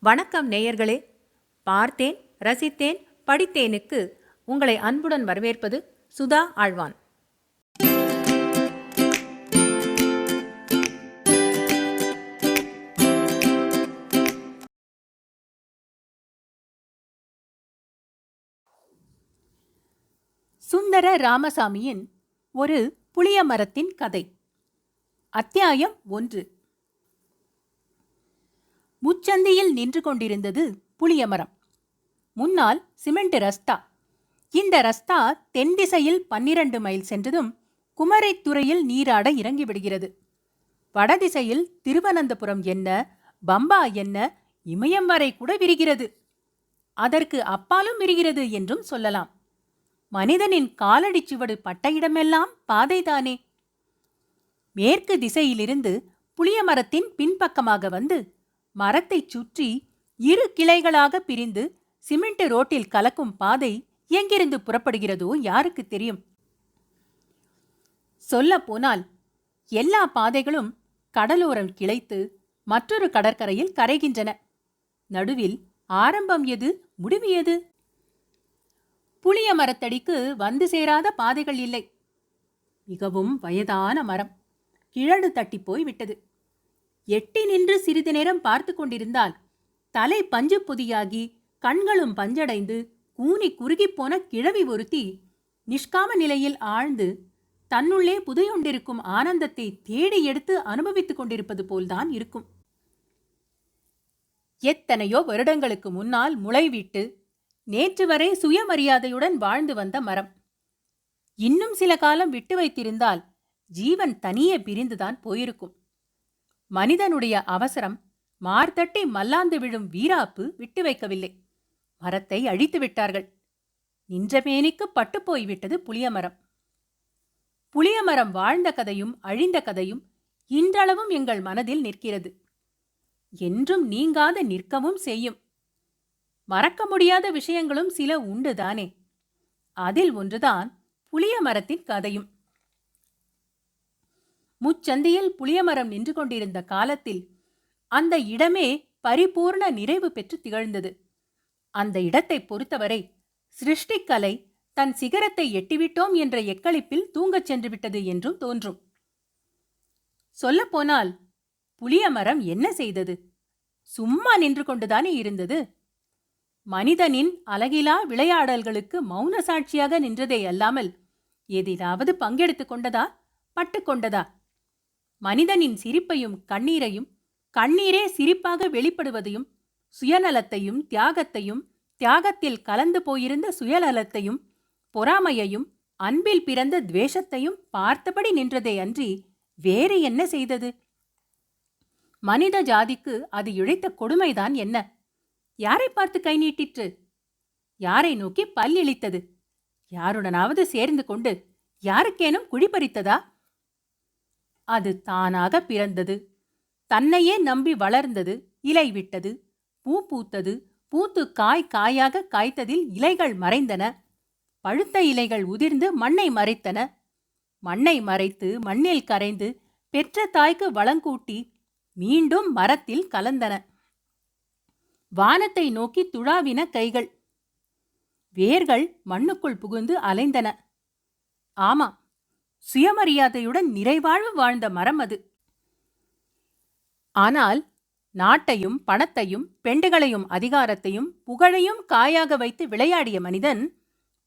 வணக்கம் நேயர்களே. பார்த்தேன், ரசித்தேன், படித்தேனுக்கு உங்களை அன்புடன் வரவேற்பது சுதா ஆழ்வான். சுந்தர ராமசாமியின் ஒரு புளிய மரத்தின் கதை. அத்தியாயம் 1. முச்சந்தியில் நின்று கொண்டிருந்தது புளியமரம். முன்னால் சிமெண்ட் ரஸ்தா. இந்த ரஸ்தா தென் திசையில் 12 மைல் சென்றதும் குமரைத்துறையில் நீராட இறங்கிவிடுகிறது. வடதிசையில் திருவனந்தபுரம் என்ன, பம்பா என்ன, இமயம் வரை கூட விரிகிறது. அதற்கு அப்பாலும் விரிகிறது என்றும் சொல்லலாம். மனிதனின் காலடி சுவடு பட்ட இடமெல்லாம் பாதைதானே. மேற்கு திசையிலிருந்து புளியமரத்தின் பின்பக்கமாக வந்து மரத்தை சுற்றி 2 கிளைகளாக பிரிந்து சிமெண்ட் ரோட்டில் கலக்கும் பாதை எங்கிருந்து புறப்படுகிறதோ யாருக்கு தெரியும்? சொல்ல போனால் எல்லா பாதைகளும் கடலோரம் கிளைத்து மற்றொரு கடற்கரையில் கரைகின்றன. நடுவில் ஆரம்பம் எது, முடிவு எது? புளிய மரத்தடிக்கு வந்து சேராத பாதைகள் இல்லை. மிகவும் வயதான மரம் கிழடு தட்டி போய் விட்டது. எட்டி நின்று சிறிது நேரம் பார்த்து கொண்டிருந்தால் தலை பஞ்சு பொதியாகி கண்களும் பஞ்சடைந்து கூனி குறுகிப்போன கிழவி ஒருத்தி நிஷ்காம நிலையில் ஆழ்ந்து தன்னுள்ளே புதையொண்டிருக்கும் ஆனந்தத்தை தேடி எடுத்து அனுபவித்துக் கொண்டிருப்பது போல்தான் இருக்கும். எத்தனையோ வருடங்களுக்கு முன்னால் முளைவிட்டு நேற்று வரை சுயமரியாதையுடன் வாழ்ந்து வந்த மரம். இன்னும் சில காலம் விட்டு வைத்திருந்தால் ஜீவன் தனியே பிரிந்துதான் போயிருக்கும். மனிதனுடைய அவசரம் மார்த்தட்டி மல்லாந்து விழும் வீராப்பு விட்டு வைக்கவில்லை. மரத்தை அழித்து விட்டார்கள். நின்றமேனிக்கு பட்டு போய்விட்டது புளியமரம். புளியமரம் வாழ்ந்த கதையும் அழிந்த கதையும் இன்றளவும் எங்கள் மனதில் நிற்கிறது. என்றும் நீங்காத நிற்கவும் செய்யும். மறக்க முடியாத விஷயங்களும் சில உண்டுதானே. அதில் ஒன்றுதான் புளியமரத்தின் கதையும். முச்சந்தியில் புளியமரம் நின்று கொண்டிருந்த காலத்தில் அந்த இடமே பரிபூர்ண நிறைவு பெற்று திகழ்ந்தது. அந்த இடத்தை பொறுத்தவரை சிருஷ்டிக்கலை தன் சிகரத்தை எட்டிவிட்டோம் என்ற எக்களிப்பில் தூங்கச் சென்று விட்டது என்றும் தோன்றும். சொல்லப்போனால் புளியமரம் என்ன செய்தது? சும்மா நின்று கொண்டுதானே இருந்தது. மனிதனின் அழகிலா விளையாடல்களுக்கு மௌன சாட்சியாக நின்றதே அல்லாமல் ஏதாவது பங்கெடுத்து கொண்டதா, பட்டு கொண்டதா? மனிதனின் சிரிப்பையும் கண்ணீரையும், கண்ணீரே சிரிப்பாக வெளிப்படுவதையும், சுயநலத்தையும் தியாகத்தையும், தியாகத்தில் கலந்து போயிருந்த சுயநலத்தையும், பொறாமையையும், அன்பில் பிறந்த துவேஷத்தையும் பார்த்தபடி நின்றதே அன்றி வேறு என்ன செய்தது? மனித ஜாதிக்கு அது இழைத்த கொடுமைதான் என்ன? யாரை பார்த்து கை நீட்டிற்று? யாரை நோக்கி பல் இழித்தது? யாருடனாவது சேர்ந்து கொண்டு யாருக்கேனும் குழிபறித்ததா? அது தானாக பிறந்தது, தன்னையே நம்பி வளர்ந்தது, இலை விட்டது, பூ பூத்தது, பூத்து காய் காயாக காய்த்ததில் இலைகள் மறைந்தன, பழுத்த இலைகள் உதிர்ந்து மண்ணை மறைத்தன, மண்ணை மறைத்து மண்ணில் கரைந்து பெற்ற தாய்க்கு வளங்கூட்டி மீண்டும் மரத்தில் கலந்தன. வானத்தை நோக்கி துழாவின கைகள், வேர்கள் மண்ணுக்குள் புகுந்து அலைந்தன. ஆமா, சுயமரியாதையுடன் நிறைவாழ்வு வாழ்ந்த மரம் அது. ஆனால் நாட்டையும் பணத்தையும் பெண்டுகளையும் அதிகாரத்தையும் புகழையும் காயாக வைத்து விளையாடிய மனிதன்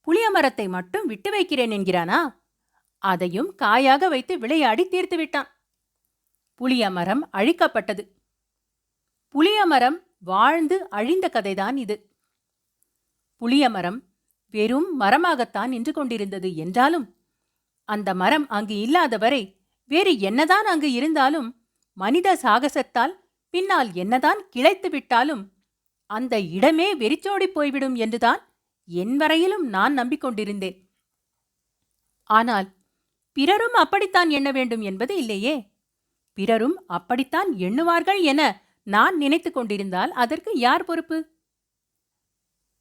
புளியமரத்தை மட்டும் விட்டு வைக்கிறேன் என்கிறானா? அதையும் காயாக வைத்து விளையாடி தீர்த்து விட்டான். புளியமரம் அழிக்கப்பட்டது. புளியமரம் வாழ்ந்து அழிந்த கதைதான் இது. புளியமரம் வெறும் மரமாகத்தான் நின்று கொண்டிருந்தது என்றாலும் அந்த மரம் அங்கு இல்லாதவரை வேறு என்னதான் அங்கு இருந்தாலும், மனித சாகசத்தால் பின்னால் என்னதான் கிளைத்து விட்டாலும் அந்த இடமே வெறிச்சோடி போய்விடும் என்றுதான் என் வரையிலும் நான் நம்பிக்கொண்டிருந்தேன். ஆனால் பிறரும் அப்படித்தான் எண்ண வேண்டும் என்பது இல்லையே. பிறரும் அப்படித்தான் எண்ணுவார்கள் என நான் நினைத்து கொண்டிருந்தால் அதற்கு யார் பொறுப்பு?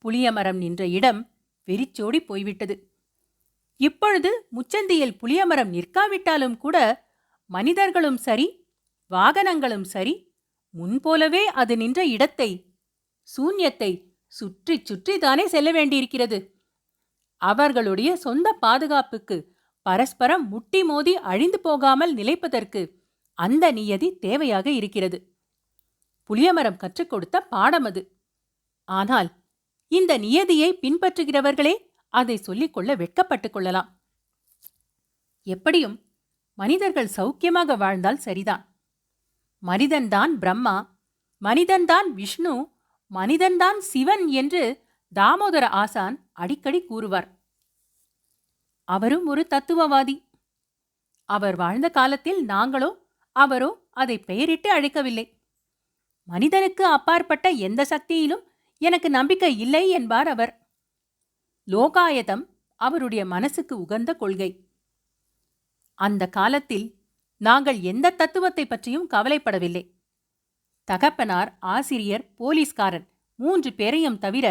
புளியமரம் நின்ற இடம் வெறிச்சோடி போய்விட்டது. இப்பொழுது முச்சந்தியில் புளியமரம் நிற்காவிட்டாலும் கூட மனிதர்களும் சரி, வாகனங்களும் சரி, முன்போலவே அது நின்ற இடத்தை சூன்யத்தை சுற்றி சுற்றித்தானே செல்ல வேண்டியிருக்கிறது. அவர்களுடைய சொந்த பாதுகாப்புக்கு பரஸ்பரம் முட்டி மோதி அழிந்து போகாமல் நிலைப்பதற்கு அந்த நியதி தேவையாக இருக்கிறது. புளியமரம் கற்றுக் கொடுத்த பாடம் அது. ஆனால் இந்த நியதியை பின்பற்றுகிறவர்களே அதை சொல்லிக்கொள்ள வெட்கப்பட்டுக் கொள்ளலாம். எப்படியும் மனிதர்கள் சௌக்கியமாக வாழ்ந்தால் சரிதான். மனிதன்தான் பிரம்மா, மனிதன்தான் விஷ்ணு, மனிதன்தான் சிவன் என்று தாமோதர ஆசான் அடிக்கடி கூறுவார். அவரும் ஒரு தத்துவவாதி. அவர் வாழ்ந்த காலத்தில் நாங்களோ அவரோ அதை பெயரிட்டு அழைக்கவில்லை. மனிதனுக்கு அப்பாற்பட்ட எந்த சக்தியிலும் எனக்கு நம்பிக்கை இல்லை என்பார் அவர். லோகாயதம் அவருடைய மனசுக்கு உகந்த கொள்கை. அந்த காலத்தில் நாங்கள் எந்த தத்துவத்தை பற்றியும் கவலைப்படவில்லை. தகப்பனார், ஆசிரியர், போலீஸ்காரன் 3 பேரையும் தவிர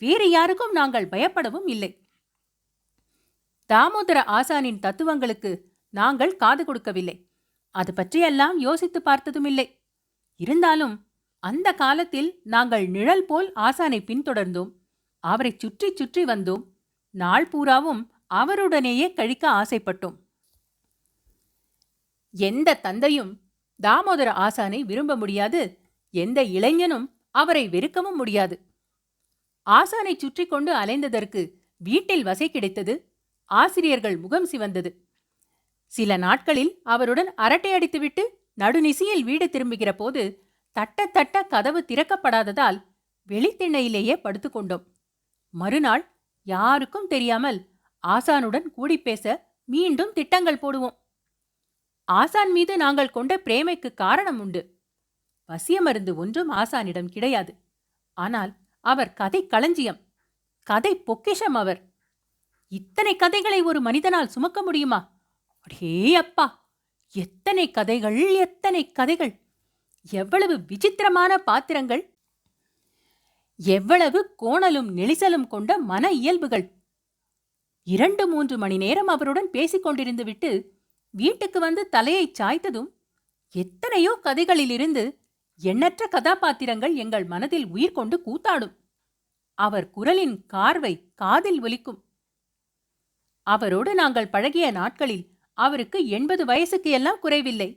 வேறு யாருக்கும் நாங்கள் பயப்படவும் இல்லை. தாமோதர ஆசானின் தத்துவங்களுக்கு நாங்கள் காது கொடுக்கவில்லை. அது பற்றியெல்லாம் யோசித்து பார்த்ததும் இல்லை. இருந்தாலும் அந்த காலத்தில் நாங்கள் நிழல் போல் ஆசானை பின்தொடர்ந்தோம். அவரை சுற்றி சுற்றி வந்தோம். நாள் பூராவும் அவருடனேயே கழிக்க ஆசைப்பட்டோம். எந்த தந்தையும் தாமோதர ஆசானை விரும்ப முடியாது. எந்த இளைஞனும் அவரை வெறுக்கவும் முடியாது. ஆசானை சுற்றி கொண்டு அலைந்ததற்கு வீட்டில் வசை கிடைத்தது. ஆசிரியர்கள் முகம் சிவந்தது. சில நாட்களில் அவருடன் அரட்டை அடித்துவிட்டு நடுநிசியில் வீடு திரும்புகிற போது தட்ட தட்ட கதவு திறக்கப்படாததால் வெளித்திண்ணையிலேயே படுத்துக்கொண்டோம். மறுநாள் யாருக்கும் தெரியாமல் ஆசானுடன் கூடி பேச மீண்டும் திட்டங்கள் போடுவோம். ஆசான் மீது நாங்கள் கொண்ட பிரேமைக்கு காரணம் உண்டு. வசிய மருந்து ஒன்றும் ஆசானிடம் கிடையாது. ஆனால் அவர் கதை களஞ்சியம், கதை பொக்கிஷம். அவர் இத்தனை கதைகளை ஒரு மனிதனால் சுமக்க முடியுமா? அடே அப்பா, எத்தனை கதைகள், எத்தனை கதைகள்! எவ்வளவு விசித்திரமான பாத்திரங்கள்! எவ்வளவு கோணலும் நெளிசலும் கொண்ட மன இயல்புகள்! 2-3 மணி நேரம் அவருடன் பேசிக் கொண்டிருந்து விட்டு வீட்டுக்கு வந்து தலையை சாய்த்ததும் எத்தனையோ கதைகளிலிருந்து எண்ணற்ற கதாபாத்திரங்கள் எங்கள் மனதில் உயிர் கொண்டு கூத்தாடும். அவர் குரலின் கார்வை காதில் ஒலிக்கும். அவரோடு நாங்கள் பழகிய நாட்களில் அவருக்கு 80 வயசுக்கு எல்லாம் குறைவில்லை.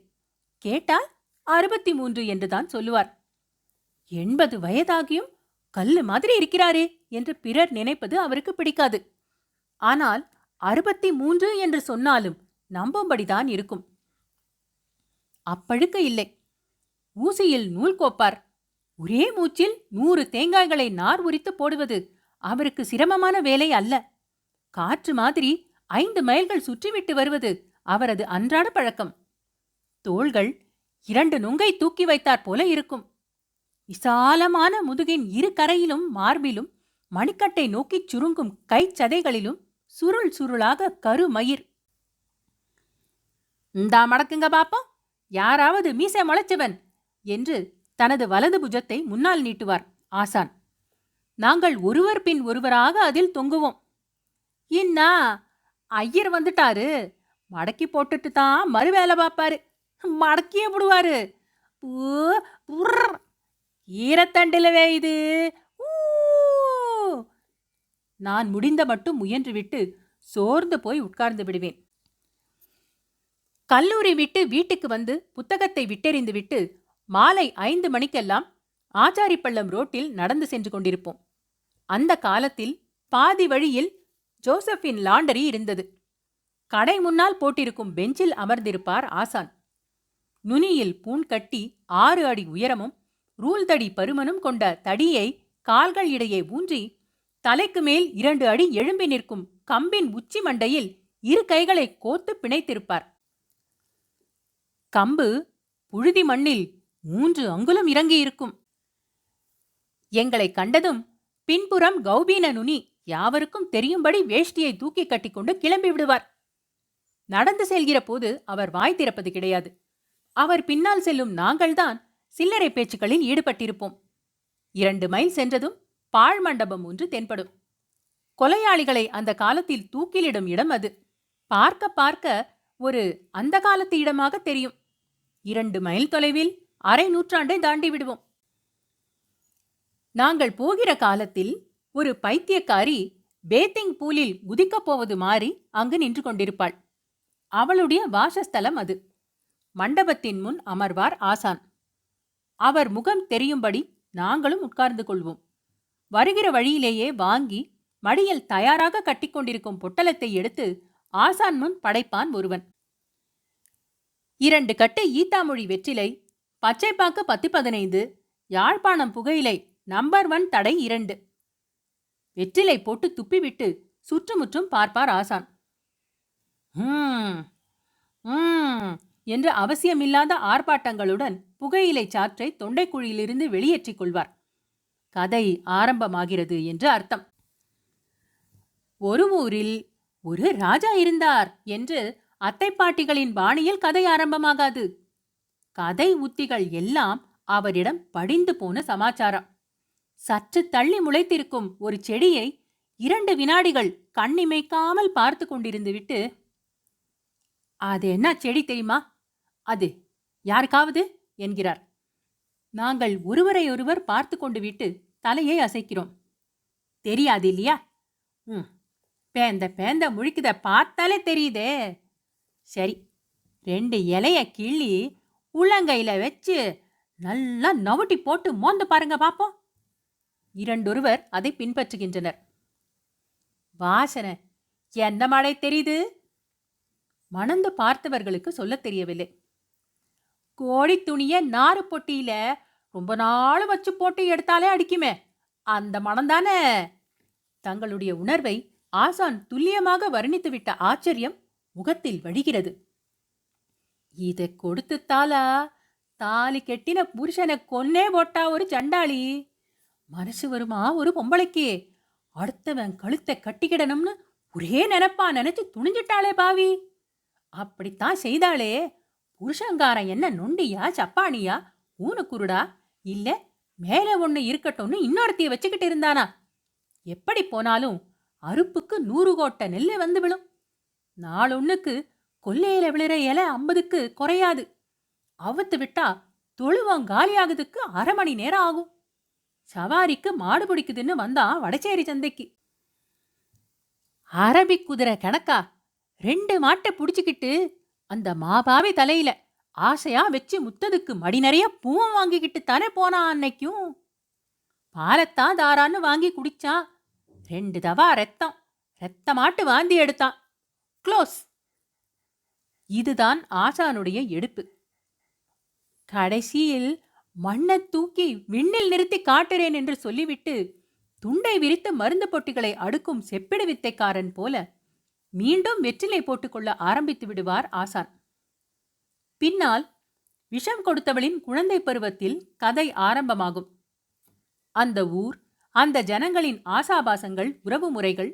கேட்டால் 63 என்றுதான் சொல்லுவார். 80 வயதாகியும் கல்லு மாதிரி இருக்கிறாரே என்று பிறர் நினைப்பது அவருக்கு பிடிக்காது. ஆனால் 63 என்று சொன்னாலும் நம்பும்படிதான் இருக்கும். அப்பழுக்க இல்லை. ஊசியில் நூல் கோப்பார். ஒரே மூச்சில் 100 தேங்காய்களை நார் உரித்து போடுவது அவருக்கு சிரமமான வேலை அல்ல. காற்று மாதிரி 5 மைல்கள் சுற்றிவிட்டு வருவது அவரது அன்றாட பழக்கம். தோள்கள் 2 நுங்கை தூக்கி வைத்தாற் போல இருக்கும். விசாலமான முதுகின் 2 கரையிலும் மார்பிலும் மணிக்கட்டை நோக்கிச் சுருங்கும் கைச்சதைகளிலும் சுருள் சுருளாக கருமயிர். இந்தா மடக்குங்க பாப்போம், யாராவது மீசை முளைச்சவன் என்று தனது வலது புஜத்தை முன்னால் நீட்டுவார் ஆசான். நாங்கள் ஒருவர் பின் ஒருவராக அதில் தொங்குவோம். இன்னா ஐயர் வந்துட்டாரு, மடக்கி போட்டுட்டு தான் மறுவேலை பார்ப்பாரு, மடக்கியே விடுவாரு. ஈரத்தண்டிலவே இது. நான் முடிந்த மட்டும் முயன்றுவிட்டு சோர்ந்து போய் உட்கார்ந்து விடுவேன். கல்லூரி விட்டு வீட்டுக்கு வந்து புத்தகத்தை விட்டெறிந்துவிட்டு மாலை 5 மணிக்கெல்லாம் ஆச்சாரிப்பள்ளம் ரோட்டில் நடந்து சென்று கொண்டிருப்போம். அந்த காலத்தில் பாதி வழியில் ஜோசப்பின் லாண்டரி இருந்தது. கடை முன்னால் போட்டிருக்கும் பெஞ்சில் அமர்ந்திருப்பார் ஆசான். நுனியில் பூண் கட்டி 6 அடி உயரமும் ரூல் தடி பருமனும் கொண்ட தடியை கால்கள் இடையே ஊன்றி தலைக்கு மேல் 2 அடி எழும்பி நிற்கும் கம்பின் உச்சி மண்டையில் 2 கைகளை கோத்து பிணைத்திருப்பார். கம்பு புழுதி மண்ணில் 3 அங்குலம் இறங்கியிருக்கும். எங்களை கண்டதும் பின்புறம் கௌபீன நுனி யாவருக்கும் தெரியும்படி வேஷ்டியை தூக்கி கட்டிக்கொண்டு கிளம்பி விடுவார். நடந்து செல்கிற போது அவர் வாய் திறப்பது கிடையாது. அவர் பின்னால் செல்லும் நாங்கள்தான் சில்லறை பேச்சுக்களில் ஈடுபட்டிருப்போம். 2 மைல் சென்றதும் பாழ் மண்டபம் ஒன்று தென்படும். கொலையாளிகளை அந்த காலத்தில் தூக்கிலிடும் இடம் அது. பார்க்க பார்க்க ஒரு அந்த காலத்து இடமாக தெரியும். 2 மைல் தொலைவில் அரை நூற்றாண்டை தாண்டி விடுவோம். நாங்கள் போகிற காலத்தில் ஒரு பைத்தியக்காரி பேத்திங் பூலில் குதிக்கப் போவது மாறி அங்கு நின்று கொண்டிருப்பாள். அவளுடைய வாசஸ்தலம் அது. மண்டபத்தின் முன் அமர்வார் ஆசான். அவர் முகம் தெரியும்படி நாங்களும் உட்கார்ந்து கொள்வோம். வருகிற வழியிலேயே வாங்கி மடியில் தயாராக கட்டிக்கொண்டிருக்கும் பொட்டலத்தை எடுத்து ஆசான் முன் படைப்பான் ஒருவன். 2 கட்டு ஈத்தாமொழி வெற்றிலை, பச்சைப்பாக்கு 10-15, யாழ்ப்பாணம் புகையிலை நம்பர் 1 தடை 2. வெற்றிலை போட்டு துப்பிவிட்டு சுற்றுமுற்றும் பார்ப்பார் ஆசான். என்று அவசியமில்லாத ஆர்ப்பாட்டங்களுடன் புகையிலை சாற்றை தொண்டைக்குழியிலிருந்து வெளியேற்றிக் கொள்வார். கதை ஆரம்பமாகிறது என்று அர்த்தம். ஒரு ஊரில் ஒரு ராஜா இருந்தார் என்று அத்தை பாட்டிகளின் பாணியில் கதை ஆரம்பமாகாது. கதை உத்திகள் எல்லாம் அவரிடம் படிந்து போன சமாச்சாரம். சற்று தள்ளி முளைத்திருக்கும் ஒரு செடியை 2 வினாடிகள் கண்ணிமைக்காமல் பார்த்து கொண்டிருந்து விட்டு, அது என்ன செடி தெரியுமா, அது யாருக்காவது என்கிறார். நாங்கள் ஒருவரையொருவர் பார்த்து கொண்டு விட்டு தலையை அசைக்கிறோம். தெரியாது இல்லையா? பேந்த பேந்த முழிக்குத பார்த்தாலே தெரியுதே. சரி, 2 இலைய கிள்ளி உள்ளங்கையில வச்சு நல்லா நவுட்டி போட்டு மோந்து பாருங்க பாப்போம். இரண்டொருவர் அதை பின்பற்றுகின்றனர். வாசனை என்ன மழை தெரியுது? மணந்து பார்த்தவர்களுக்கு சொல்ல தெரியவில்லை. கோழி துணிய நாறு பொட்டியில ரொம்ப நாள் வச்சு போட்டு எடுத்தாலே அடிக்குமே, அந்த மணந்தானே. தங்களுடைய உணர்வை ஆசான் துல்லியமாக வர்ணித்துவிட்ட ஆச்சரியம் முகத்தில் வழிகிறது. இதை கொடுத்துத்தாலா தாலி கெட்டின புருஷனை கொன்னே போட்டா ஒரு சண்டாளி. மனசு வருமா ஒரு பொம்பளைக்கு? அடுத்தவன் கழுத்தை கட்டிக்கிடணும்னு ஒரே நினைப்பா நினைச்சு துணிஞ்சிட்டாளே பாவி. அப்படித்தான் செய்தாளே. புருஷங்காரன் என்ன நொண்டியா சப்பானியா ஊனு குருடா, இல்ல மேலே ஒண்ணு இருக்கட்டும்னு இன்னொருத்திய வச்சுக்கிட்டு இருந்தானா? எப்படி போனாலும் அறுப்புக்கு 100 கோட்டை நெல்லை வந்து விழும். நாளொன்னுக்கு கொல்லையில விழுற இலை 50க்கு குறையாது. அவுத்து விட்டா தொழுவம் காலியாகுதுக்கு 1/2 மணி நேரம் ஆகும். சவாரிக்கு மாடு பிடிக்குதுன்னு வந்தான் வடச்சேரி சந்தைக்கு. அரபிக் குதிரை கணக்கா 2 மாட்டை புடிச்சுக்கிட்டு அந்த மாபாவி தலையில ஆசையா வச்சு முத்ததுக்கு மடி நிறைய பூவம் வாங்கிக்கிட்டு தானே போனான். அன்னைக்கும் பாலத்தான் தாரான்னு வாங்கி குடிச்சான். 2 தவா ரத்தமாட்டு வாந்தி எடுத்தான். க்ளோஸ். இதுதான் ஆசானுடைய எடுப்பு. கடைசியில் மண்ணை தூக்கி விண்ணில் நிறுத்தி காட்டுறேன் என்று சொல்லிவிட்டு துண்டை விரித்து மருந்து பொட்டிகளை அடுக்கும் செப்பிடு வித்தைக்காரன் போல மீண்டும் வெற்றிலை போட்டுக்கொள்ள ஆரம்பித்து விடுவார் ஆசான். பின்னால் விஷம் கொடுத்தவளின் குழந்தை பருவத்தில் கதை ஆரம்பமாகும். அந்த ஊர், அந்த ஜனங்களின் ஆசாபாசங்கள், உறவு முறைகள்,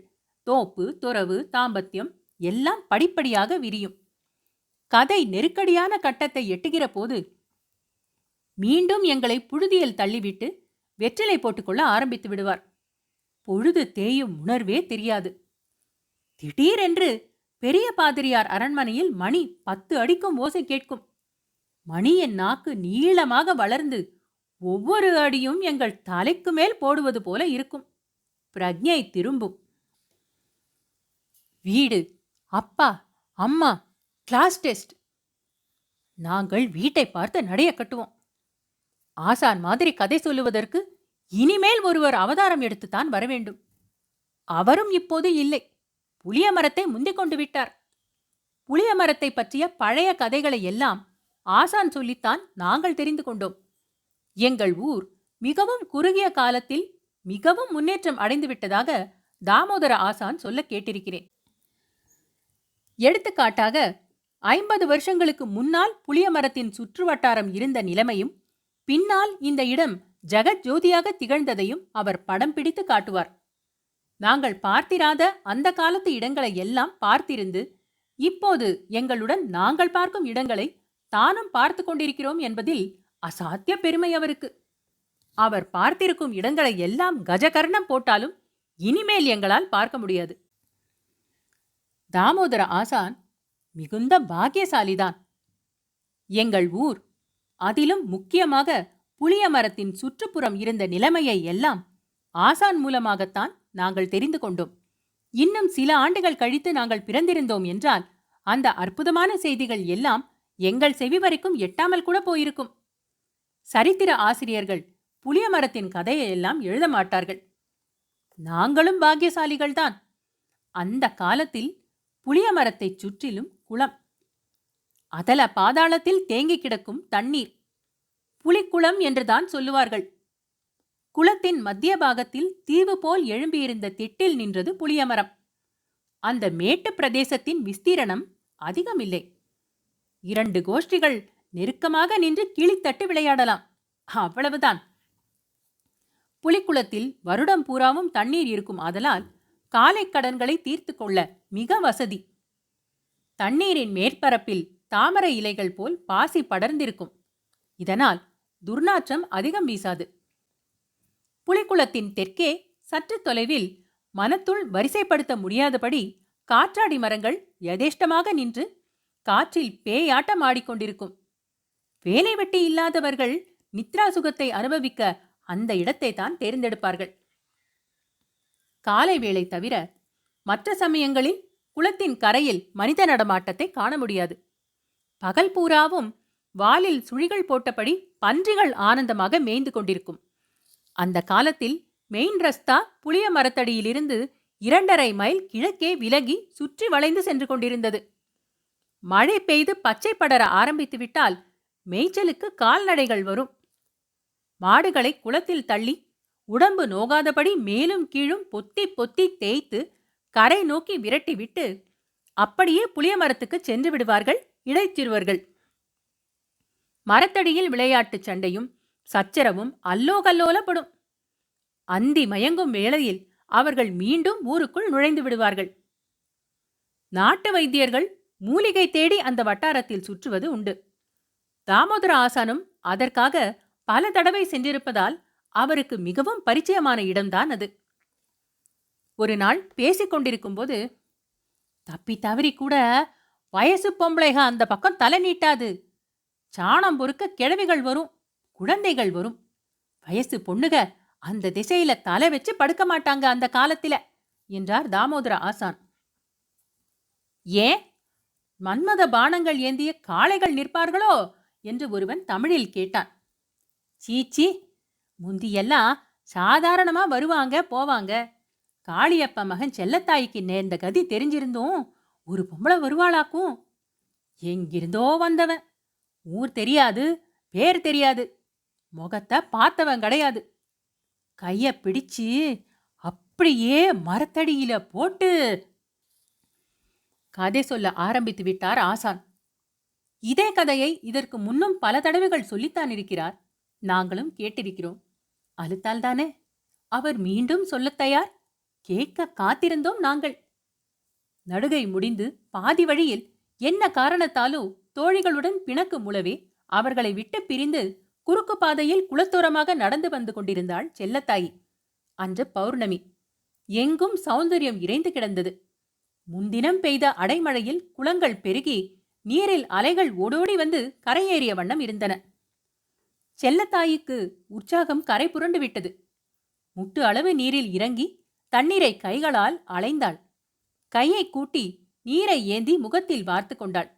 தோப்பு துறவு தாம்பத்தியம் எல்லாம் படிப்படியாக விரியும். கதை நெருக்கடியான கட்டத்தை எட்டுகிற போது மீண்டும் எங்களை புழுதியில் தள்ளிவிட்டு வெற்றிலை போட்டுக்கொள்ள ஆரம்பித்து விடுவார். பொழுது தேயும் உணர்வே தெரியாது. திடீரென்று பெரிய பாதிரியார் அரண்மனையில் மணி 10 அடிக்கும் ஓசை கேட்கும். மணியின் நாக்கு நீளமாக வளர்ந்து ஒவ்வொரு அடியும் எங்கள் தலைக்கு மேல் போடுவது போல இருக்கும். பிரக்ஞை திரும்பும். வீடு, அப்பா, அம்மா, கிளாஸ் டெஸ்ட். நாங்கள் வீட்டை பார்த்து நடைய கட்டுவோம். ஆசான் மாதிரி கதை சொல்லுவதற்கு இனிமேல் ஒருவர் அவதாரம் எடுத்துத்தான் வரவேண்டும். அவரும் இப்போது இல்லை. புளிய மரத்தை முந்திக் கொண்டு விட்டார். புளிய மரத்தை பற்றிய பழைய கதைகளை எல்லாம் ஆசான் சொல்லித்தான் நாங்கள் தெரிந்து கொண்டோம். எங்கள் ஊர் மிகவும் குறுகிய காலத்தில் மிகவும் முன்னேற்றம் அடைந்து விட்டதாக தாமோதர ஆசான் சொல்ல கேட்டிருக்கிறேன். எடுத்துக்காட்டாக 50 வருஷங்களுக்கு முன்னால் புளிய மரத்தின் சுற்று வட்டாரம் இருந்த நிலைமையும் பின்னால் இந்த இடம் ஜெகத் ஜோதியாக திகழ்ந்ததையும் அவர் படம் பிடித்து காட்டுவார். நாங்கள் பார்த்திராத அந்த காலத்து இடங்களை எல்லாம் பார்த்திருந்து இப்போது எங்களுடன் நாங்கள் பார்க்கும் இடங்களை தானும் பார்த்து கொண்டிருக்கிறோம் என்பதில் அசாத்திய பெருமை அவருக்கு. அவர் பார்த்திருக்கும் இடங்களை எல்லாம் கஜகர்ணம் போட்டாலும் இனிமேல் எங்களால் பார்க்க முடியாது. தாமோதர ஆசான் மிகுந்த பாக்கியசாலிதான். எங்கள் ஊர், அதிலும் முக்கியமாக புளிய மரத்தின் சுற்றுப்புறம் இருந்த நிலைமையை எல்லாம் ஆசான் மூலமாகத்தான் நாங்கள் தெரிந்து கொண்டோம். இன்னும் சில ஆண்டுகள் கழித்து நாங்கள் பிறந்திருந்தோம் என்றால் அந்த அற்புதமான செய்திகள் எல்லாம் எங்கள் செவி வரைக்கும் எட்டாமல் கூட போயிருக்கும். சரித்திர ஆசிரியர்கள் புளிய மரத்தின் கதையை எல்லாம் எழுத மாட்டார்கள். நாங்களும் பாக்கியசாலிகள்தான். அந்த காலத்தில் புளிய மரத்தை சுற்றிலும் குளம், அதல பாதாளத்தில் தேங்கி கிடக்கும் தண்ணீர், புலிக்குளம் என்றுதான் சொல்லுவார்கள். குளத்தின் மத்திய பாகத்தில் தீவு போல் எழும்பியிருந்த திட்டில் நின்றது புளியமரம். அந்த மேட்டு பிரதேசத்தின் விஸ்தீரணம் அதிகமில்லை. 2 கோஷ்டிகள் நெருக்கமாக நின்று கிளித்தட்டு விளையாடலாம், அவ்வளவுதான். புலிக்குளத்தில் வருடம் பூராவும் தண்ணீர் இருக்கும். ஆதலால் காலை கடன்களை தீர்த்து கொள்ள மிக வசதி. தண்ணீரின் மேற்பரப்பில் தாமரை இலைகள் போல் பாசி படர்ந்திருக்கும். இதனால் துர்நாற்றம் அதிகம் வீசாது. புலிக்குளத்தின் தெற்கே சற்று தொலைவில் மனத்துள் வரிசைப்படுத்த முடியாதபடி காற்றாடி மரங்கள் யதேஷ்டமாக நின்று காற்றில் பேயாட்டம் ஆடிக்கொண்டிருக்கும். வேலை வெட்டி இல்லாதவர்கள் நித்ரா சுகத்தை அனுபவிக்க அந்த இடத்தை தான் தேர்ந்தெடுப்பார்கள். காலை வேளை தவிர மற்ற சமயங்களில் குளத்தின் கரையில் மனித நடமாட்டத்தை காண முடியாது. பகல் பூராவும் வாலில் சுழிகள் போட்டபடி பன்றிகள் ஆனந்தமாக மேய்ந்து கொண்டிருக்கும். அந்த காலத்தில் மெயின் ரஸ்தா புளிய மரத்தடியிலிருந்து 2.5 மைல் கிழக்கே விலகி சுற்றி வளைந்து சென்று கொண்டிருந்தது. மழை பெய்து பச்சை படர ஆரம்பித்துவிட்டால் மேய்ச்சலுக்கு கால்நடைகள் வரும். மாடுகளை குளத்தில் தள்ளி உடம்பு நோகாதபடி மேலும் கீழும் பொத்தி பொத்தி தேய்த்து கரை நோக்கி விரட்டிவிட்டு அப்படியே புளிய மரத்துக்கு சென்று விடுவார்கள் இடைச்சிறுவர்கள். மரத்தடியில் விளையாட்டு சண்டையும் சச்சரவும் அல்லோகல்லோலப்படும். அந்தி மயங்கும் வேளையில் அவர்கள் மீண்டும் ஊருக்குள் நுழைந்து விடுவார்கள். நாட்டு வைத்தியர்கள் மூலிகை தேடி அந்த வட்டாரத்தில் சுற்றுவது உண்டு. தாமோதர ஆசானும் அதற்காக பல தடவை சென்றிருப்பதால் அவருக்கு மிகவும் பரிச்சயமான இடம்தான் அது. ஒரு நாள் பேசிக்கொண்டிருக்கும் போது, தப்பி தவறி கூட வயசு பொம்பளைக அந்த பக்கம் தலை நீட்டாது. சாணம் பொறுக்க கிழவிகள் வரும், குழந்தைகள் வரும். வயசு பொண்ணுக அந்த திசையில தலை வச்சு படுக்க மாட்டாங்க அந்த காலத்தில என்றார் தாமோதர ஆசான். ஏன், மன்மத பானங்கள் ஏந்திய காளைகள் நிற்பார்களோ என்று ஒருவன் தமிழில் கேட்டான். சீச்சி, முந்தியெல்லாம் சாதாரணமா வருவாங்க போவாங்க. காளியப்ப மகன் செல்லத்தாய்க்கு நேர்ந்த கதி தெரிஞ்சிருந்தும் ஒரு பொம்பளை வருவாளாக்கும். எங்கிருந்தோ வந்தவன், ஊர் தெரியாது, பேர் தெரியாது, முகத்தை பார்த்தவன் கிடையாது. கைய பிடிச்சு அப்படியே மரத்தடியில போட்டு கதை சொல்ல ஆரம்பித்து விட்டார் ஆசான். இதே கதையை இதற்கு முன்னும் பல தடவைகள் சொல்லித்தான் இருக்கிறார். நாங்களும் கேட்டிருக்கிறோம். அழுத்தால் தானே அவர் மீண்டும் சொல்லத் தயார். கேட்க காத்திருந்தோம் நாங்கள். நடுகை முடிந்து பாதி வழியில் என்ன காரணத்தாலோ தோழிகளுடன் பிணக்கு முழவே அவர்களை விட்டு பிரிந்து குறுக்கு பாதையில் குளத்தோரமாக நடந்து வந்து கொண்டிருந்தாள் செல்லத்தாயி. அன்று பௌர்ணமி. எங்கும் சௌந்தரியம் இறைந்து கிடந்தது. முன்தினம் பெய்த அடைமழையில் குளங்கள் பெருகி நீரில் அலைகள் ஓடோடி வந்து கரையேறிய வண்ணம் இருந்தன. செல்லத்தாய்க்கு உற்சாகம் கரை புரண்டு விட்டது. முட்டு அளவு நீரில் இறங்கி தண்ணீரை கைகளால் அலைந்தாள். கையை கூட்டி நீரை ஏந்தி முகத்தில் வார்த்து கொண்டாள்.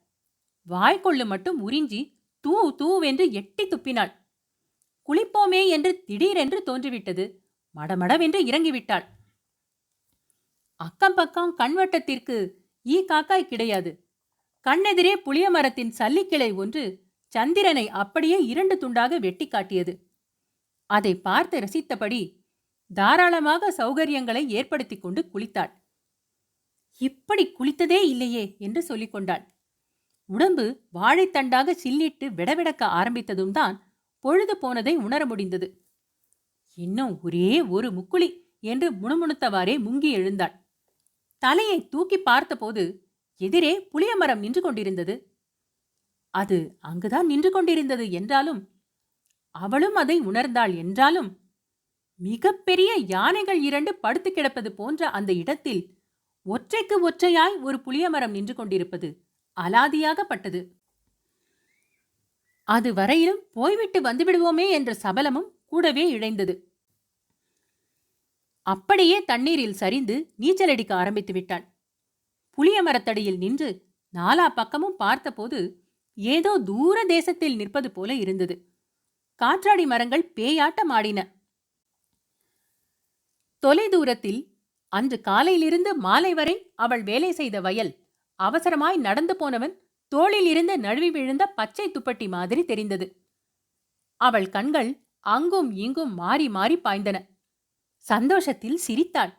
வாய்க்கொள்ளு மட்டும் உறிஞ்சி தூ தூவென்று எட்டி துப்பினாள். குளிப்போமே என்று திடீரென்று தோன்றிவிட்டது. மடமடவென்று இறங்கிவிட்டாள். அக்கம் பக்கம் கண்வட்டத்திற்கு ஈ காக்காய் கிடையாது. கண்ணெதிரே புளிய மரத்தின் சல்லிக்கிளை ஒன்று சந்திரனை அப்படியே 2 துண்டாக வெட்டி காட்டியது. அதை பார்த்து ரசித்தபடி தாராளமாக சௌகரியங்களை ஏற்படுத்தி கொண்டு குளித்தாள். இப்படி குளித்ததே இல்லையே என்று சொல்லிக் கொண்டாள். உடம்பு வாழைத்தண்டாக சில்லிட்டு விடவிடக்க ஆரம்பித்ததும் தான் பொழுது போனதை உணர முடிந்தது. இன்னும் ஒரே ஒரு முக்குளி என்று முணுமுணுத்தவாறே முங்கி எழுந்தாள். தலையை தூக்கி பார்த்தபோது எதிரே புளிய மரம் நின்று கொண்டிருந்தது. அது அங்குதான் நின்று கொண்டிருந்தது என்றாலும், அவளும் அதை உணர்ந்தாள் என்றாலும், மிகப்பெரிய யானைகள் 2 படுத்து கிடப்பது போன்ற அந்த இடத்தில் ஒற்றைக்கு ஒற்றையாய் ஒரு புளிய மரம் நின்று கொண்டிருப்பது அலாதியாகப்பட்டது. அது வரையிலும் போய்விட்டு வந்துவிடுவோமே என்ற சபலமும் கூடவே இழைந்தது. அப்படியே தண்ணீரில் சரிந்து நீச்சலடிக்க ஆரம்பித்து விட்டாள். புளிய மரத்தடியில் நின்று நாலா பக்கமும் பார்த்தபோது ஏதோ தூர தேசத்தில் நிற்பது போல இருந்தது. காற்றாடி மரங்கள் பேயாட்டம் ஆடின. தொலை தூரத்தில் அன்று காலையிலிருந்து மாலை வரை அவள் வேலை செய்த வயல் அவசரமாய் நடந்து போனவன் தோளில் இருந்து நழுவி விழுந்த பச்சை துப்பட்டி மாதிரி தெரிந்தது. அவள் கண்கள் அங்கும் இங்கும் மாறி மாறி பாய்ந்தன. சந்தோஷத்தில் சிரித்தாள்.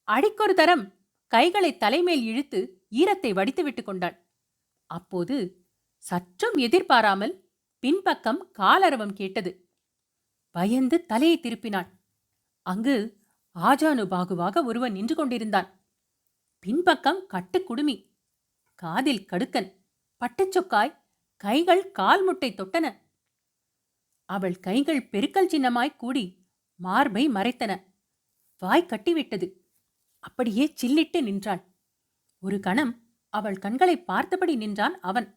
அடிக்கொரு தரம் கைகளை தலைமேல் இழுத்து ஈரத்தை வடித்து விட்டு கொண்டாள். அப்போது சற்றும் எதிர்பாராமல் பின்பக்கம் காலரவம் கேட்டது. பயந்து தலையை திருப்பினாள். அங்கு ஆஜானுபாகுவாக ஒருவன் நின்று கொண்டிருந்தான். பின்பக்கம் கட்டுக்குடுமி, காதில் கடுக்கன், பட்டுச்சொக்காய், கைகள் கால் முட்டை தொட்டன. அவள் கைகள் பெருக்கல் சின்னமாய் கூடி மார்பை மறைத்தன. வாய் கட்டிவிட்டது. அப்படியே சில்லிட்டு நின்றாள். ஒரு கணம் அவள் கண்களை பார்த்தபடி நின்றான் அவன்.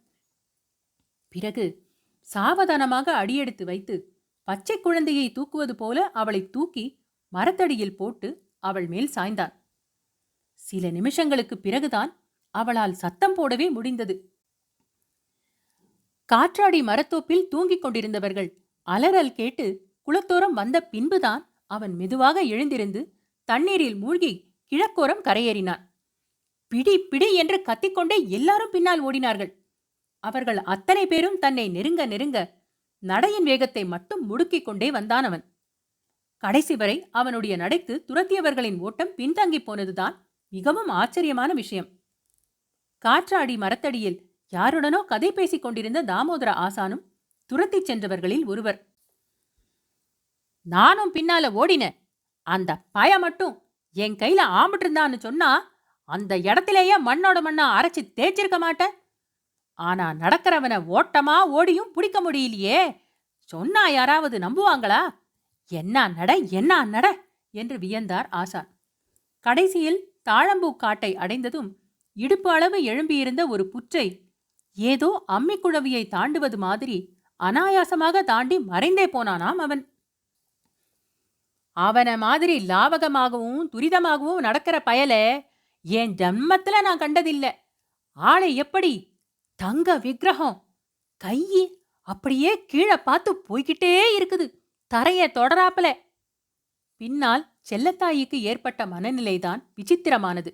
பிறகு சாவதானமாக அடியெடுத்து வைத்து பச்சை குழந்தையை தூக்குவது போல அவளை தூக்கி மரத்தடியில் போட்டு அவள் மேல் சாய்ந்தான். சில நிமிஷங்களுக்கு பிறகுதான் அவளால் சத்தம் போடவே முடிந்தது. காற்றாடி மரத்தோப்பில் தூங்கிக் கொண்டிருந்தவர்கள் அலறல் கேட்டு குளத்தோரம் வந்த பின்புதான் அவன் மெதுவாக எழுந்திருந்து தண்ணீரில் மூழ்கி கிழக்கோரம் கரையேறினான். பிடி பிடி என்று கத்திக்கொண்டே எல்லாரும் பின்னால் ஓடினார்கள். அவர்கள் அத்தனை பேரும் தன்னை நெருங்க நெருங்க நடையின் வேகத்தை மட்டும் முடுக்கிக் கொண்டே வந்தான் அவன். கடைசி வரை அவனுடைய நடைக்கு துரத்தியவர்களின் ஓட்டம் பின்தங்கி போனதுதான் மிகவும் ஆச்சரியமான விஷயம். காற்றாடி மரத்தடியில் யாருடனோ கதை பேசிக் கொண்டிருந்த தாமோதர ஆசானும் துரத்திச் சென்றவர்களில் ஒருவர். நானும் பின்னால ஓடின. அந்த பய மட்டும் என் கையில ஆம்பிட்டு இருந்தான்னு சொன்னா அந்த இடத்திலேயே மண்ணோட மண்ணா அரைச்சி தேய்ச்சிருக்க மாட்டேன். ஆனா நடக்கிறவனை ஓட்டமா ஓடியும் பிடிக்க முடியலையே. சொன்னா யாராவது நம்புவாங்களா? என்ன நட என்று வியந்தார் ஆசான். கடைசியில் தாழம்பூ காட்டை அடைந்ததும் இடுப்பு அளவு எழும்பியிருந்த ஒரு புற்றை ஏதோ அம்மிக்குழவியை தாண்டுவது மாதிரி அனாயாசமாக தாண்டி மறைந்தே போனானாம் அவன். அவன மாதிரி லாவகமாகவும் துரிதமாகவும் நடக்கிற பயலே என் ஜன்மத்துல நான் கண்டதில்லை. ஆளை எப்படி தங்க விக்கிரகம், கையி அப்படியே கீழே பார்த்து போய்கிட்டே இருக்குது, தரைய தொடராப்பல. பின்னால் செல்லத்தாய்க்கு ஏற்பட்ட மனநிலைதான் விசித்திரமானது.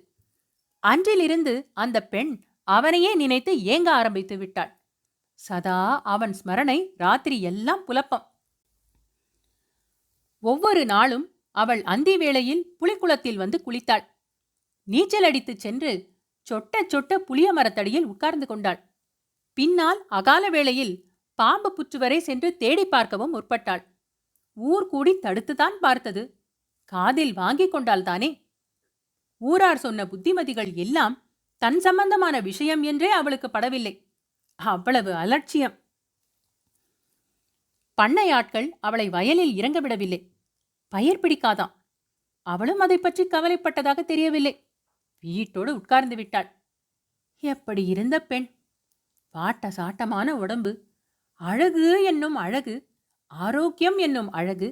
அன்றிலிருந்து அந்த பெண் அவனையே நினைத்து ஏங்க ஆரம்பித்து விட்டாள். சதா அவன் ஸ்மரணை ராத்திரி எல்லாம் புலப்பம். ஒவ்வொரு நாளும் அவள் அந்தி வேளையில் புலிக்குளத்தில் வந்து குளித்தாள். நீச்சல் அடித்துச் சென்று சொட்ட சொட்ட புளிய மரத்தடியில் உட்கார்ந்து கொண்டாள். பின்னால் அகால வேளையில் பாம்பு புற்று வரை சென்று தேடி பார்க்கவும் முற்பட்டாள். ஊர் கூடி தடுத்துதான் பார்த்தது. காதில் வாங்கிக் கொண்டால்தானே. ஊரார் சொன்ன புத்திமதிகள் எல்லாம் தன் சம்பந்தமான விஷயம் என்றே அவளுக்கு படவில்லை. அவ்வளவு அலட்சியம். பண்ணையாட்கள் அவளை வயலில் இறங்க விடவில்லை. பயிர் பிடிக்காதாம். அவளும் அதை பற்றி கவலைப்பட்டதாக தெரியவில்லை. வீட்டோடு உட்கார்ந்து விட்டாள். எப்படி இருந்த பெண்! வாட்ட சாட்டமான உடம்பு, அழகு என்னும் அழகு, ஆரோக்கியம் என்னும் அழகு,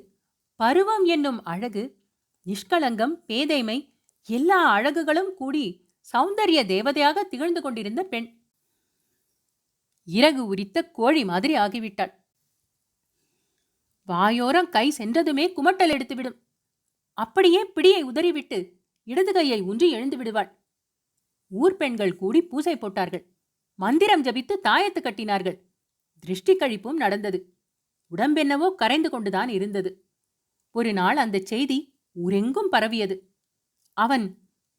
பருவம் என்னும் அழகு, நிஷ்களங்கம், பேதைமை, எல்லா அழகுகளும் கூடி சௌந்தரிய தேவதையாக திகழ்ந்து கொண்டிருந்த பெண். இறகு உரித்த கோழி மாதிரி ஆகிவிட்டாள். வாயோரம் கை சென்றதுமே குமட்டல் எடுத்துவிடும். அப்படியே பிடியை உதறிவிட்டு இடது கையை ஊன்றி எழுந்து விடுவாள். ஊர் பெண்கள் கூடி பூசை போட்டார்கள். மந்திரம் ஜபித்து தாயத்து கட்டினார்கள். திருஷ்டி கழிப்பும் நடந்தது. உடம்பென்னவோ கரைந்து கொண்டுதான் இருந்தது. ஒரு நாள் அந்த செய்தி ஊரெங்கும் பரவியது. அவன்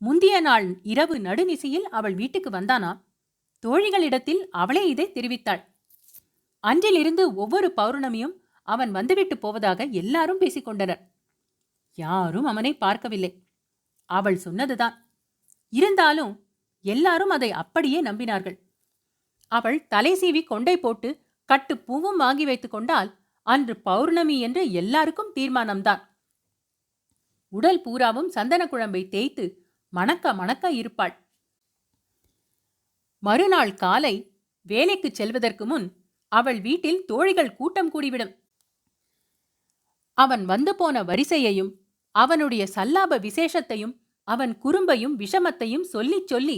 முந்திய நாள் இரவு நடுநிசையில் அவள் வீட்டுக்கு வந்தானா. தோழிகளிடத்தில் அவளே இதை தெரிவித்தாள். அன்றிலிருந்து ஒவ்வொரு பௌர்ணமியும் அவன் வந்துவிட்டு போவதாக எல்லாரும் பேசிக்கொண்டனர். யாரும் அவனை பார்க்கவில்லை. அவள் சொன்னதுதான். இருந்தாலும் எல்லாரும் அதை அப்படியே நம்பினார்கள். அவள் தலை சீவி கொண்டை போட்டு கட்டு பூவும் வாங்கி வைத்துக் கொண்டால் அன்று பௌர்ணமி என்று எல்லாருக்கும் தீர்மானம்தான். உடல் பூராவும் சந்தன குழம்பை தேய்த்து மணக்க மணக்க இருப்பாள். மறுநாள் காலை வேலைக்கு செல்வதற்கு முன் அவள் வீட்டில் தோழிகள் கூட்டம் கூடிவிடும். அவன் வந்து போன வரிசையையும் அவனுடைய சல்லாப விசேஷத்தையும் அவன் குறும்பையும் விஷமத்தையும் சொல்லிச் சொல்லி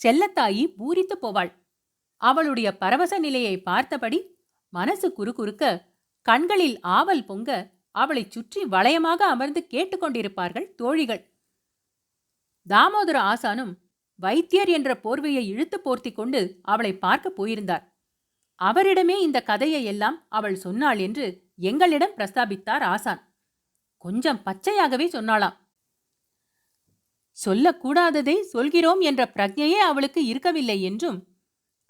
செல்லத்தாயி பூரித்து போவாள். அவளுடைய பரவச நிலையை பார்த்தபடி மனசு குறுகுறுக்க, கண்களில் ஆவல் பொங்க அவளைச் சுற்றி வளையமாக அமர்ந்து கேட்டுக்கொண்டிருப்பார்கள் தோழிகள். தாமோதர ஆசானும் வைத்தியர் என்ற போர்வையை இழுத்து போர்த்தி கொண்டு அவளை பார்க்க போயிருந்தார். அவரிடமே இந்த கதையை எல்லாம் அவள் சொன்னாள் என்று எங்களிடம் பிரஸ்தாபித்தார் ஆசான். கொஞ்சம் பச்சையாகவே சொன்னாளாம். சொல்லக்கூடாததை சொல்கிறோம் என்ற பிரஜையே அவளுக்கு இருக்கவில்லை என்றும்,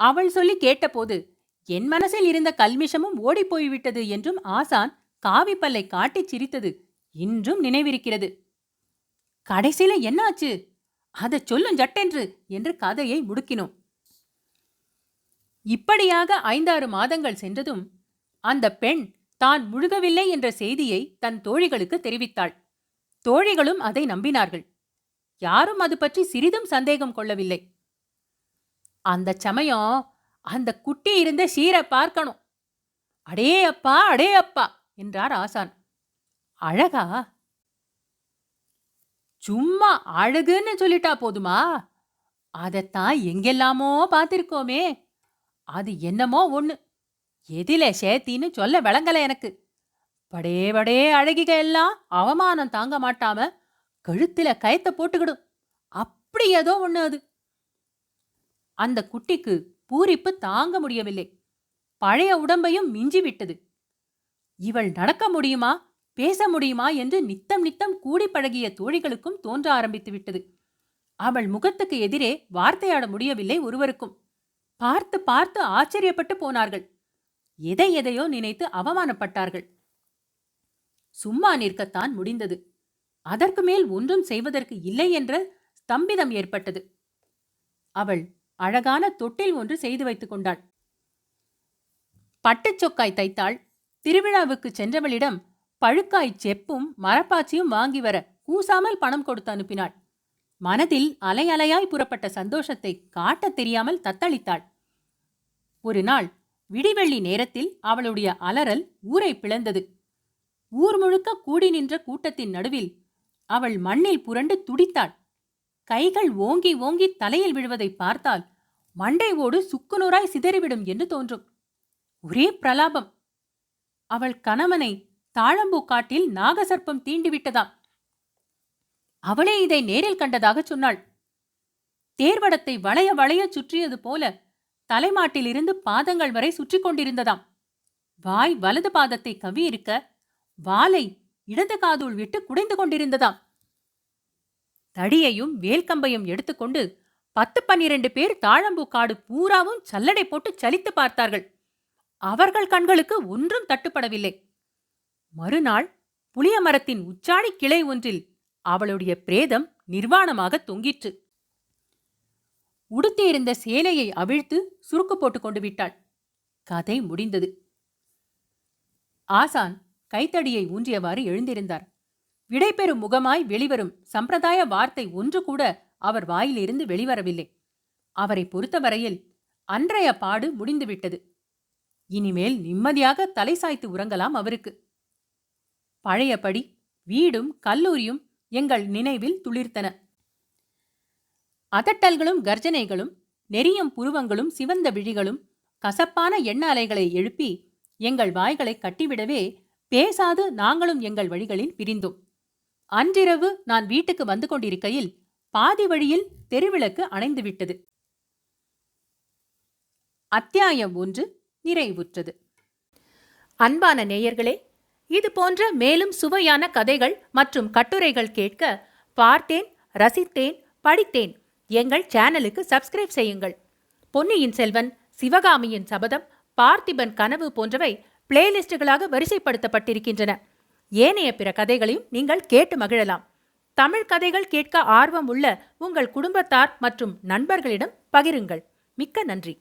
அவள் சொல்லி கேட்டபோது என் மனசில் இருந்த கல்மிஷமும் ஓடிப்போய்விட்டது என்றும் ஆசான் காவிப்பல்லை காட்டிச் சிரித்தது இன்றும் நினைவிருக்கிறது. கடைசியில என்னாச்சு, அதை சொல்லும் ஜட்டென்று என்று கதையை முடுக்கினோம். இப்படியாக 5-6 மாதங்கள் சென்றதும் அந்த பெண் தான் முழுகவில்லை என்ற செய்தியை தன் தோழிகளுக்கு தெரிவித்தாள். தோழிகளும் அதை நம்பினார்கள். யாரும் அது பற்றி சிறிதும் சந்தேகம் கொள்ளவில்லை. அந்த சமயம் அந்த குட்டி இருந்த சீரை பார்க்கணும். அடே அப்பா அடே அப்பா என்றார் ஆசான். அழகா? சும்மா அழகுன்னு சொல்லிட்டா போதுமா? அதத்தான் எங்கெல்லாமோ பார்த்திருக்கோமே. அது என்னமோ ஒண்ணு, எதில சேத்தின்னு சொல்ல விளங்கல எனக்கு. படே படே அழகிக எல்லாம் அவமானம் தாங்க மாட்டாம கழுத்தில கயத்தை போட்டுக்கிடும். அப்படி ஏதோ ஒண்ணு அது. அந்த குட்டிக்கு பூரிப்பு தாங்க முடியவில்லை. பழைய உடம்பையும் மிஞ்சிவிட்டது. இவள் நடக்க முடியுமா, பேச முடியுமா என்று நித்தம் நித்தம் கூடி பழகிய தோழிகளுக்கும் தோன்ற ஆரம்பித்து விட்டது. அவள் முகத்துக்கு எதிரே வார்த்தையாட முடியவில்லை ஒருவருக்கும். பார்த்து பார்த்து ஆச்சரியப்பட்டு போனார்கள். எதை எதையோ நினைத்து அவமானப்பட்டார்கள். சும்மா நிற்கத்தான் முடிந்தது. அதற்கு மேல் ஒன்றும் செய்வதற்கு இல்லை என்ற ஸ்தம்பிதம் ஏற்பட்டது. அவள் அழகான தொட்டில் ஒன்று செய்து வைத்துக் கொண்டாள். பட்டுச் சொக்காய் தைத்தாள். திருவிழாவுக்கு சென்றவளிடம் பழுக்காய் செப்பும் மரப்பாச்சியும் வாங்கி வர கூசாமல் பணம் கொடுத்து அனுப்பினாள். மனதில் அலை அலையாய் புறப்பட்ட சந்தோஷத்தை காட்டத் தெரியாமல் தத்தளித்தாள். ஒரு நாள் விடிவெள்ளி நேரத்தில் அவளுடைய அலறல் ஊரை பிளந்தது. ஊர் முழுக்க கூடி நின்ற கூட்டத்தின் நடுவில் அவள் மண்ணில் புரண்டு துடித்தாள். கைகள் ஓங்கி ஓங்கி தலையில் விழுவதை பார்த்தால் மண்டை ஓடு சுக்குநூறாய் சிதறிவிடும் என்று தோன்றும். ஒரே பிரலாபம். அவள் கணவனை தாழம்பூ காட்டில் நாகசர்ப்பம் தீண்டிவிட்டதாம். அவளே இதை நேரில் கண்டதாக சொன்னாள். தேர்வடத்தை வளைய வளைய சுற்றியது போல தலைமாட்டிலிருந்து பாதங்கள் வரை சுற்றி கொண்டிருந்ததாம். வாய் வலது பாதத்தை கவ்வியிருக்க, வாலை இடது காதுள் விட்டு குடைந்து கொண்டிருந்ததாம். தடியையும் வேல்கம்பையும் எடுத்துக்கொண்டு 10-12 பேர் தாழம்பூ காடு பூராவும் சல்லடை போட்டு சலித்து பார்த்தார்கள். அவர்கள் கண்களுக்கு ஒன்றும் தட்டுப்படவில்லை. மறுநாள் புளிய மரத்தின் உச்சாணி கிளை ஒன்றில் அவளுடைய பிரேதம் நிர்வாணமாக தொங்கிற்று. உடுத்தியிருந்த சேலையை அவிழ்த்து சுருக்கு போட்டுக் கொண்டு விட்டாள். கதை முடிந்தது. ஆசான் கைத்தடியை ஊன்றியவாறு எழுந்திருந்தார். விடைபெறும் முகமாய் வெளிவரும் சம்பிரதாய வார்த்தை ஒன்று கூட அவர் வாயிலிருந்து வெளிவரவில்லை. அவரை பொறுத்தவரையில் அன்றைய பாடு முடிந்துவிட்டது. இனிமேல் நிம்மதியாக தலை சாய்த்து உறங்கலாம் அவருக்கு. பழையபடி வீடும் கல்லூரியும் எங்கள் நினைவில் துளிர்த்தன. அதட்டல்களும் கர்ஜனைகளும் நெறியும் புருவங்களும் சிவந்த விழிகளும் கசப்பான எண்ண அலைகளை எழுப்பி எங்கள் வாய்களை கட்டிவிடவே பேசாது நாங்களும் எங்கள் வழிகளில் பிரிந்தோம். அன்றிரவு நான் வீட்டுக்கு வந்து கொண்டிருக்கையில் பாதி வழியில் தெருவிளக்கு அணைந்துவிட்டது. அத்தியாயம் 1 நிறைவுற்றது. அன்பான நேயர்களே, இது போன்ற மேலும் சுவையான கதைகள் மற்றும் கட்டுரைகள் கேட்க பார்த்தேன், ரசித்தேன், படித்தேன் எங்கள் சேனலுக்கு சப்ஸ்கிரைப் செய்யுங்கள். பொன்னியின் செல்வன், சிவகாமியின் சபதம், பார்த்திபன் கனவு போன்றவை பிளேலிஸ்டுகளாக வரிசைப்படுத்தப்பட்டிருக்கின்றன. ஏனைய பிற கதைகளையும் நீங்கள் கேட்டு மகிழலாம். தமிழ் கதைகள் கேட்க ஆர்வம் உள்ள உங்கள் குடும்பத்தார் மற்றும் நண்பர்களிடம் பகிருங்கள். மிக்க நன்றி.